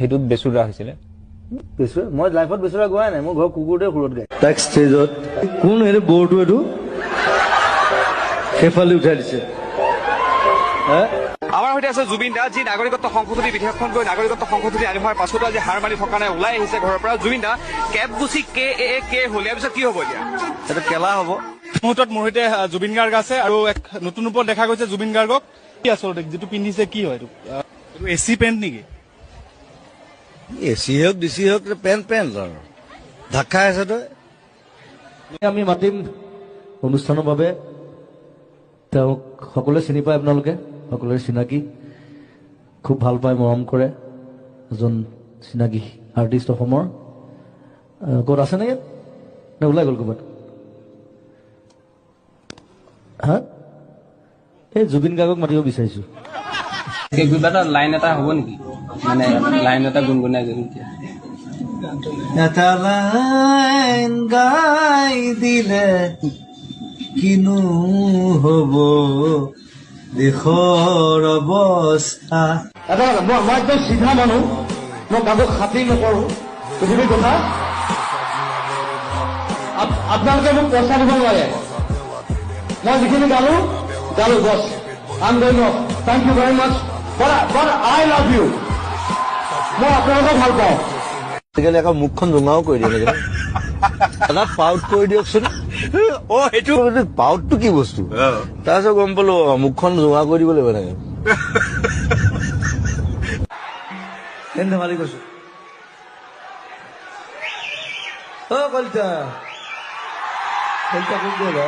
সেইটোত বেচুৰা হৈছিলে বেচুৰা মই লাইফত বেচুৰা গোৱাই নাই মোৰ ঘৰ কুকুৰতে সুৰত গায় তাক ষ্টেজত কোন হেৰি বৰটো এইটো সেইফালে উঠাই দিছে আমাৰ সৈতে আছে জুবিন দা যি নাগৰিকত্ব সংশোধনী বিধেয়কখন গৈ নাগৰিকত্ব সংশোধনী আনি হোৱাৰ পাছতো আজি হাৰ মানি থকা নাই ওলাই আহিছে ঘৰৰ পৰা জুবিন দা কেব গুচি কে হ'ল ইয়াৰ পিছত কি হ'ব এতিয়া এইটো কেলা হ'ব মুহূৰ্তত মোৰ সৈতে জুবিন গাৰ্গ আছে আৰু এক নতুন ৰূপত দেখা গৈছে জুবিন গাৰ্গক কি আচলতে যিটো পিন্ধিছে কি হয় এইটো এচি পেণ্ট নেকি এচি হওক ডিচি হওক পেণ্ট আৰু ঢাকা আছে তই আমি মাতিম অনুষ্ঠানৰ বাবে তেওঁক সকলোৱে চিনি পায় আপোনালোকে সকলোৰে চিনাকি খুব ভাল পায় মৰম কৰে এজন চিনাকি আৰ্টিষ্ট অসমৰ ক'ত আছে নে ইয়াত নে ওলাই গ'ল ক'ৰবাত হা এই জুবিন গাৰ্গক মাতিব বিচাৰিছো কিবা এটা লাইন এটা হ'ব নেকি মানে লাইন এটা গুণগুণাই দিম এটা লাইন গাই দিলে কিনো হ'ব দেশৰ অৱস্থা মই একদম চিধা মানুহ মই কাকো খাতি নকৰো পৃথিৱীৰ কথা আপোনালোকে মোক পইচা দিব নোৱাৰে মই যিখিনি গালো বছ I am going off thank you very much but I love you মই আপোনালোকক ভাল পাওঁ আজিকালি আকৌ মুখখন জোঙাও কৰি দিয়ে এটা পাউট কৰি দিয়কচোন সেইটো পাউটটো কি বস্তু তাৰপিছত গম পালো মুখখন জোঙা কৰি দিব লাগিব এনেকে ধেমালি কৈছো কলিতা কোন গ'ল